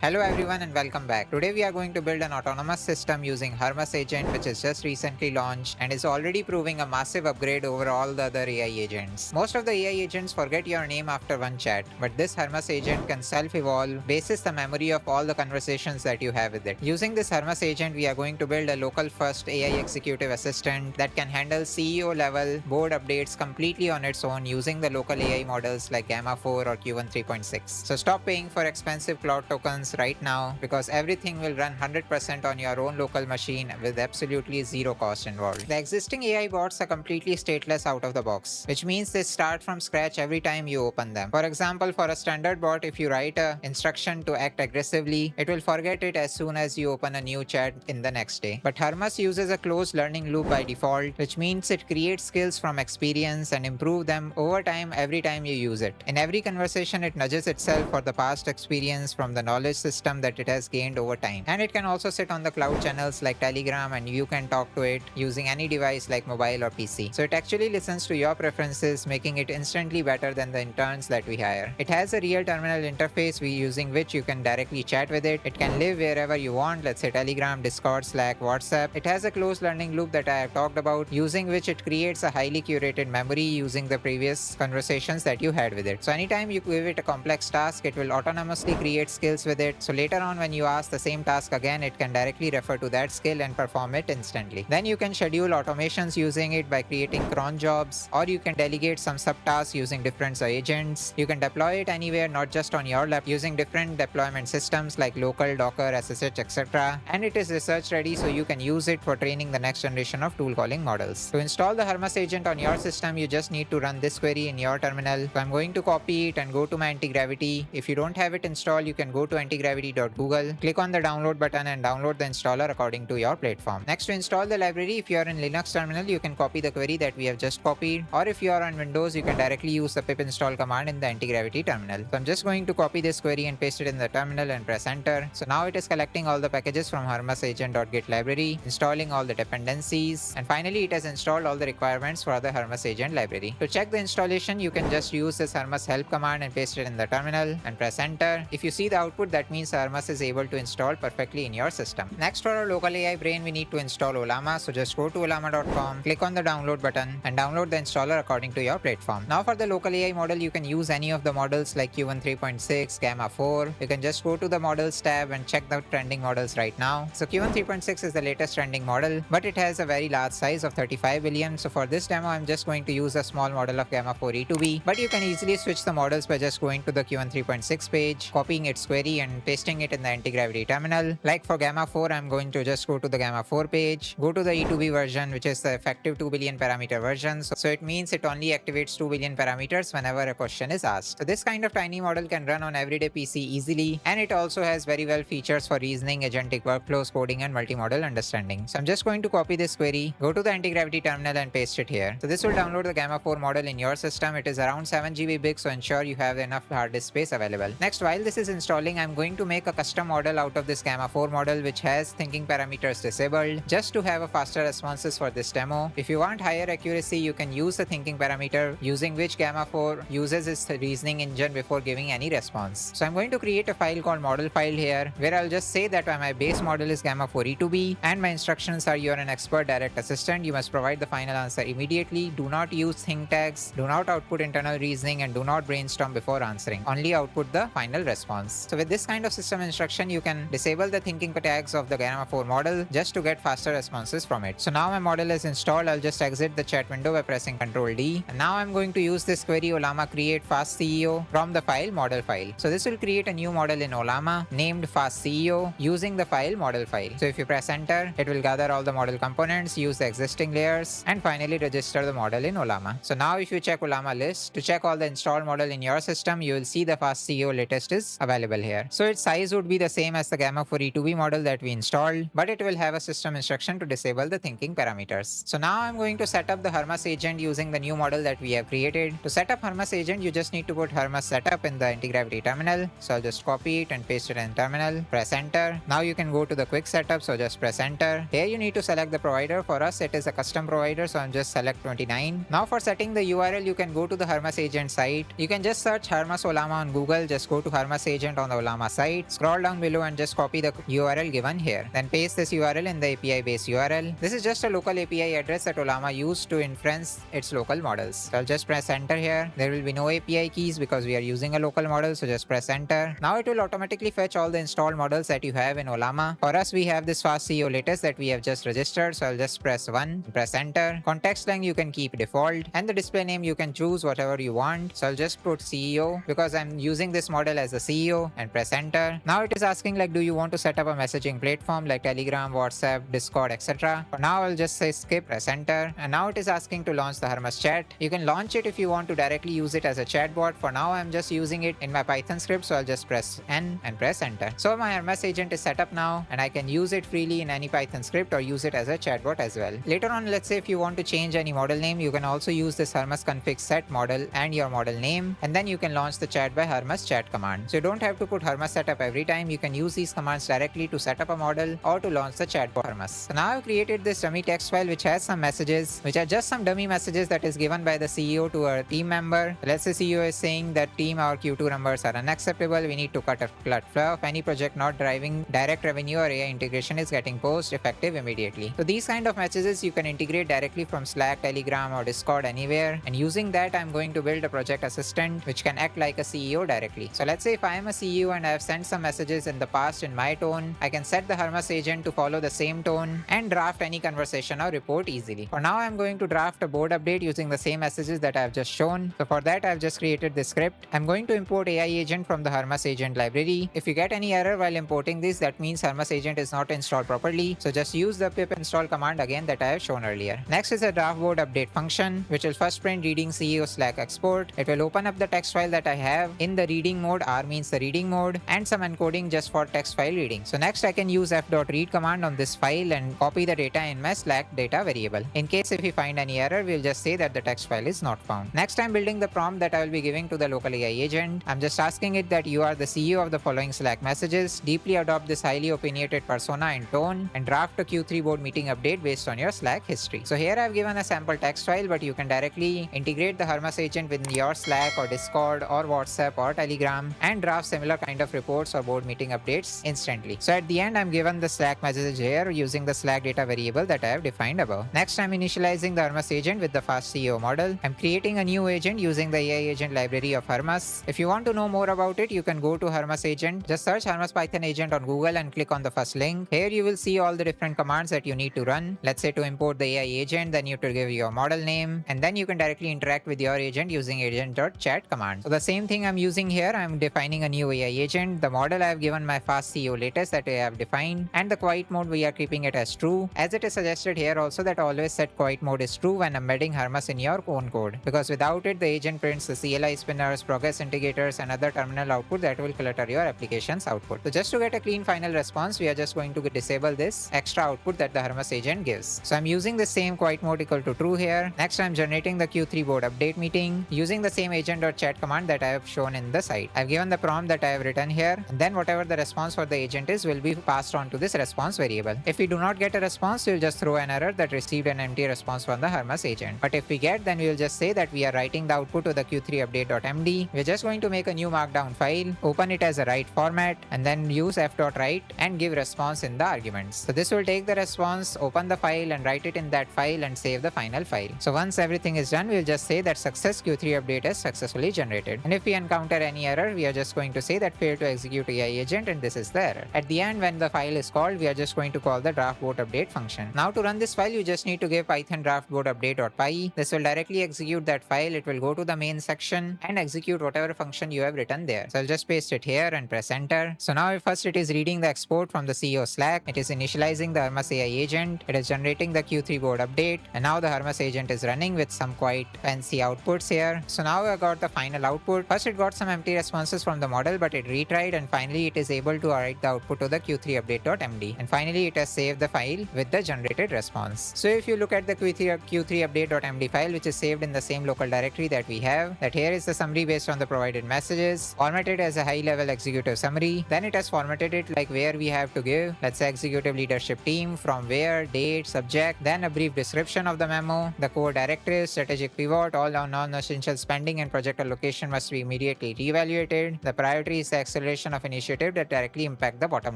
Hello everyone and welcome back. Today we are going to build an autonomous system using Hermes Agent, which is just recently launched and is already proving a massive upgrade over all the other AI agents. Most of the AI agents forget your name after one chat, but this Hermes Agent can self-evolve basis the memory of all the conversations that you have with it. Using this Hermes Agent, we are going to build a local first AI executive assistant that can handle CEO level board updates completely on its own using the local AI models like Gamma 4 or Qwen 3.6. So stop paying for expensive cloud tokens right now because everything will run 100% on your own local machine with absolutely zero cost involved. The existing AI bots are completely stateless out of the box, which means they start from scratch every time you open them. For example, for a standard bot, if you write a instruction to act aggressively, it will forget it as soon as you open a new chat in the next day. But Hermes uses a closed learning loop by default, which means it creates skills from experience and improve them over time every time you use it. In every conversation, it nudges itself for the past experience from the knowledge system that it has gained over time. And it can also sit on the cloud channels like Telegram, and you can talk to it using any device like mobile or PC. So it actually listens to your preferences, making it instantly better than the interns that we hire. It has a real terminal interface using which you can directly chat with it. It can live wherever you want, let's say Telegram, Discord, Slack, WhatsApp. It has a closed learning loop that I have talked about, using which it creates a highly curated memory using the previous conversations that you had with it. So anytime you give it a complex task, it will autonomously create skills with it. So later on, when you ask the same task again, it can directly refer to that skill and perform it instantly. Then you can schedule automations using it by creating cron jobs, or you can delegate some subtasks using different agents. You can deploy it anywhere, not just on your lab, using different deployment systems like local, Docker, SSH, etc. And it is research ready, so you can use it for training the next generation of tool calling models. To install the Hermes agent on your system, you just need to run this query in your terminal. So I'm going to copy it and go to my anti-gravity. If you don't have it installed, you can go to antigravity.google, click on the download button and download the installer according to your platform. Next, to install the library, if you are in Linux terminal, you can copy the query that we have just copied, or if you are on Windows, you can directly use the pip install command in the antigravity terminal. So I'm just going to copy this query and paste it in the terminal and press enter. So now it is collecting all the packages from Hermes agent.git library, installing all the dependencies, and finally it has installed all the requirements for the Hermes agent library. To check the installation, you can just use this Hermes help command and paste it in the terminal and press enter. If you see the output, that means Hermes is able to install perfectly in your system. Next, for our local AI brain, we need to install Ollama. So just go to ollama.com, click on the download button and download the installer according to your platform. Now for the local AI model, you can use any of the models like Qwen 3.6, Gamma 4. You can just go to the models tab and check the trending models right now. So Qwen 3.6 is the latest trending model, but it has a very large size of 35 billion. So for this demo, I'm just going to use a small model of Gamma 4 E2B, but you can easily switch the models by just going to the Qwen 3.6 page, copying its query and pasting it in the anti-gravity terminal. Like for Gamma 4, I'm going to just go to the Gamma 4 page, go to the E2B version, which is the effective 2 billion parameter version. So it means it only activates 2 billion parameters whenever a question is asked. So this kind of tiny model can run on everyday PC easily, and it also has very well features for reasoning, agentic workflows, coding, and multimodal understanding. So I'm just going to copy this query, go to the anti-gravity terminal and paste it here. So this will download the Gamma 4 model in your system. It is around 7 GB big, so ensure you have enough hard disk space available. Next, while this is installing, I'm going to make a custom model out of this Gamma 4 model which has thinking parameters disabled, just to have a faster responses for this demo. If you want higher accuracy, you can use the thinking parameter, using which Gamma 4 uses its reasoning engine before giving any response. So I'm going to create a file called model file here, where I'll just say that my base model is Gamma 4 E2B and my instructions are: you are an expert direct assistant, you must provide the final answer immediately, do not use think tags, do not output internal reasoning, and do not brainstorm before answering, only output the final response. So with this kind of system instruction, you can disable the thinking tags of the Gamma 4 model just to get faster responses from it. So now my model is installed. I'll just exit the chat window by pressing Ctrl D, and now I'm going to use this query Ollama create fast CEO from the file model file. So this will create a new model in Ollama named fast CEO using the file model file. So if you press enter, it will gather all the model components, use the existing layers, and finally register the model in Ollama. So now if you check Ollama list to check all the installed model in your system, you will see the fast CEO latest is available here. So its size would be the same as the Gamma 4 E2B model that we installed, but it will have a system instruction to disable the thinking parameters. So now I'm going to set up the Hermes agent using the new model that we have created. To set up Hermes agent, you just need to put Hermes Setup in the anti-gravity terminal. So I'll just copy it and paste it in terminal, press enter. Now you can go to the quick setup, so just press enter. Here you need to select the provider. For us, it is a custom provider, so I'm just select 29. Now for setting the URL, you can go to the Hermes agent site. You can just search Hermes Ollama on Google, just go to Hermes agent on the Ollama Ollama site. Scroll down below and just copy the URL given here. Then paste this URL in the API base URL. This is just a local API address that Ollama used to inference its local models. So I'll just press enter here. There will be no API keys because we are using a local model, so just press enter. Now it will automatically fetch all the installed models that you have in Ollama. For us, we have this fast CEO latest that we have just registered, so I'll just press 1, press enter. Context length you can keep default, and the display name you can choose whatever you want. So I'll just put CEO because I'm using this model as a CEO, and press enter. Now it is asking like, do you want to set up a messaging platform like Telegram, WhatsApp, Discord, etc. For now I'll just say skip, press enter. And now it is asking to launch the Hermes chat. You can launch it if you want to directly use it as a chatbot. For now I'm just using it in my Python script, so I'll just press N and press enter. So my Hermes agent is set up now, and I can use it freely in any Python script or use it as a chatbot as well. Later on, let's say if you want to change any model name, you can also use this Hermes config set model and your model name, and then you can launch the chat by Hermes chat command. So you don't have to put Hermes setup every time. You can use these commands directly to set up a model or to launch the chatbot Hermes. So now I've created this dummy text file which has some messages, which are just some dummy messages that is given by the CEO to a team member. Let's say CEO is saying that team, our Q2 numbers are unacceptable. We need to cut a flow of any project not driving direct revenue or AI integration is getting post effective immediately. So these kind of messages you can integrate directly from Slack, Telegram or Discord anywhere, and using that I'm going to build a project assistant which can act like a CEO directly. So let's say if I am a CEO and I have sent some messages in the past in my tone, I can set the Hermes agent to follow the same tone and draft any conversation or report easily. For now I'm going to draft a board update using the same messages that I've just shown. So for that I've just created this script. I'm going to import AI agent from the Hermes agent library. If you get any error while importing this, that means Hermes agent is not installed properly. So just use the pip install command again that I have shown earlier. Next is a draft board update function, which will first print reading CEO Slack export. It will open up the text file that I have in the reading mode. R means the reading mode, and some encoding just for text file reading. So next I can use f.read command on this file and copy the data in my Slack data variable. In case if we find any error, we'll just say that the text file is not found. Next I'm building the prompt that I will be giving to the local AI agent. I'm just asking it that you are the CEO of the following Slack messages. Deeply adopt this highly opinionated persona and tone, and draft a Q3 board meeting update based on your Slack history. So here I've given a sample text file, but you can directly integrate the Hermes agent within your Slack or Discord or WhatsApp or Telegram and draft similar kind of reports or board meeting updates instantly. So at the end I'm given the Slack message here using the Slack data variable that I have defined above. Next I'm initializing the Hermes agent with the fast CEO model. I'm creating a new agent using the AI agent library of Hermes. If you want to know more about it, you can go to Hermes agent. Just search Hermes Python agent on Google and click on the first link. Here you will see all the different commands that you need to run. Let's say to import the AI agent, then you have to give your model name, and then you can directly interact with your agent using agent.chat command. So the same thing I'm using here. I'm defining a new AI agent. The model I have given my fast CEO latest that I have defined, and the quiet mode we are keeping it as true, as it is suggested here also that always set quiet mode is true when embedding Hermes in your own code, because without it the agent prints the CLI spinners, progress indicators and other terminal output that will clutter your application's output. So just to get a clean final response, we are just going to disable this extra output that the Hermes agent gives. So I'm using the same quiet mode equal to true here. Next I'm generating the Q3 board update meeting using the same agent.chat command that I have shown in the site. I've given the prompt that I have written here, and then whatever the response for the agent is will be passed on to this response variable. If we do not get a response, we'll just throw an error that received an empty response from the Hermes agent. But if we get, then we'll just say that we are writing the output to the Q3 update.md. We're just going to make a new markdown file, open it as a write format, and then use f.write and give response in the arguments. So this will take the response, open the file and write it in that file and save the final file. So once everything is done, we'll just say that success Q3 update is successfully generated. And if we encounter any error, we are just going to say that failed to execute AI agent, and this is the error. At the end, when the file is called, we are just going to call the draft board update function. Now to run this file, you just need to give python draft board update.py. This will directly execute that file. It will go to the main section and execute whatever function you have written there. So I'll just paste it here and press enter. So now first it is reading the export from the CEO Slack. It is initializing the Hermes AI agent. It is generating the Q3 board update, and now the Hermes agent is running with some quite fancy outputs here. So now I got the final output. First it got some empty responses from the model, but it retried, and finally it is able to write the output to the Q3 update.md, and finally it has saved the file with the generated response. So if you look at the Q3 update.md file, which is saved in the same local directory that we have, that here is the summary based on the provided messages, formatted as a high level executive summary. Then it has formatted it like where we have to give, let's say executive leadership team, from where, date, subject, then a brief description of the memo, the core directives, strategic pivot, all on non-essential spending and project allocation must be immediately reevaluated. The priority is the acceleration of initiative that directly impact the bottom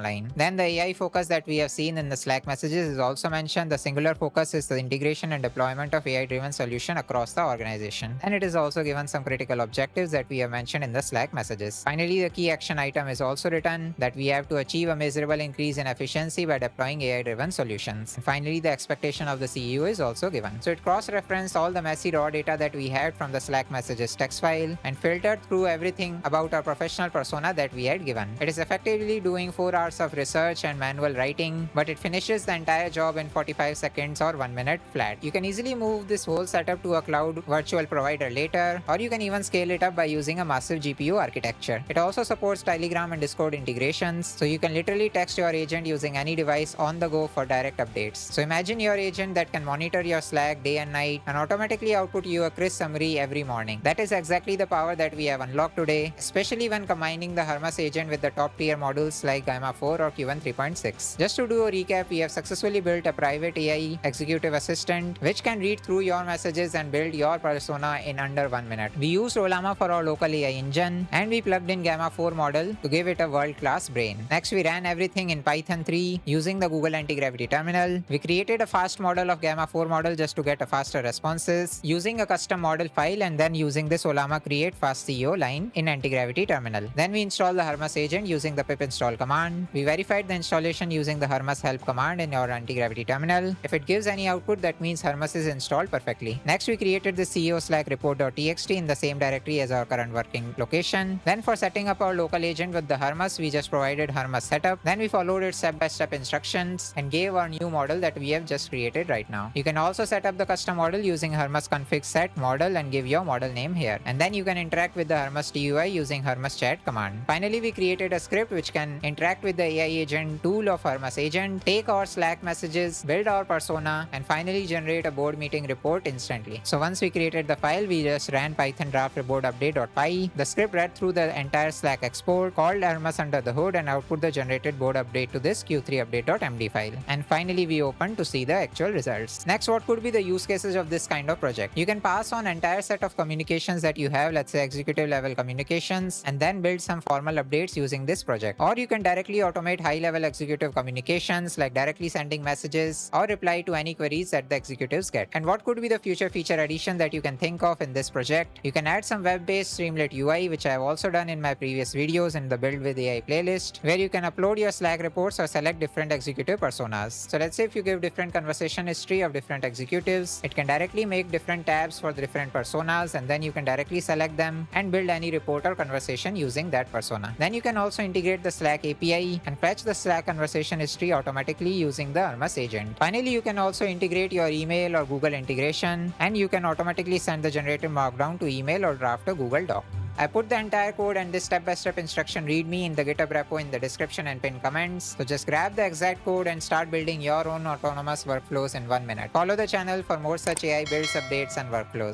line. Then the AI focus that we have seen in the Slack messages is also mentioned. The singular focus is the integration and deployment of AI-driven solution across the organization. And it is also given some critical objectives that we have mentioned in the Slack messages. Finally, the key action item is also written that we have to achieve a measurable increase in efficiency by deploying AI-driven solutions. And finally, the expectation of the CEO is also given. So it cross-referenced all the messy raw data that we had from the Slack messages text file and filtered through everything about our professional persona that we had given. It is effectively doing 4 hours of research and manual writing, but it finishes the entire job in 45 seconds or 1 minute flat. You can easily move this whole setup to a cloud virtual provider later, or you can even scale it up by using a massive GPU architecture. It also supports Telegram and Discord integrations, so you can literally text your agent using any device on the go for direct updates. So imagine your agent that can monitor your Slack day and night and automatically output you a crisp summary every morning. That is exactly the power that we have unlocked today, especially when combining the Hermes Agent with the top tier models like Gemma 4 or Qwen 3.6. Just to do a recap, we have successfully built a private AI executive assistant which can read through your messages and build your persona in under 1 minute. We used Ollama for our local AI engine, and we plugged in Gemma 4 model to give it a world-class brain. Next, we ran everything in Python 3 using the Google Anti-Gravity terminal. We created a fast model of Gemma 4 model just to get a faster responses using a custom model file, and then using this Ollama create fast CEO line in Anti-Gravity terminal. Then we installed the Hermes agent using the pip install command. We verified the installation using the Hermes help command in your Anti-Gravity terminal. If it gives any output, that means Hermes is installed perfectly. Next, we created the CEO Slack report.txt in the same directory as our current working location. Then for setting up our local agent with the Hermes, we just provided Hermes Setup. Then we followed its step-by-step instructions and gave our new model that we have just created right now. You can also set up the custom model using Hermes config set model and give your model name here. And then you can interact with the Hermes TUI using Hermes chat command. Finally, we created a script which can interact with the AI agent tool of Hermes agent, take our Slack messages, build our persona, and finally generate a board meeting report instantly. So once we created the file, we just ran python draft report update.py. The script read through the entire Slack export, called Hermes under the hood, and output the generated board update to this Q3 update.md file. And finally, we opened to see the actual results. Next, what could be the use cases of this kind of project? You can pass on entire set of communications that you have, let's say executive level communications, and then build some formal updates using this project. Or you can directly automate high level executive communications, like directly sending messages or reply to any queries that the executives get. And what could be the future feature addition that you can think of in this project? You can add some web-based Streamlit UI, which I have also done in my previous videos in the Build with AI playlist, where you can upload your Slack reports or select different executive personas. So let's say if you give different conversation history of different executives, it can directly make different tabs for the different personas, and then you can directly select them and build any report or conversation using that persona. Then you can also integrate the Slack API and fetch the Slack conversation history automatically using the Hermes agent. Finally, you can also integrate your email or Google integration, and you can automatically send the generated markdown to email or draft a Google Doc. I put the entire code and this step-by-step instruction readme in the GitHub repo in the description and pinned comments. So just grab the exact code and start building your own autonomous workflows in 1 minute. Follow the channel for more such AI builds, updates, and workflows.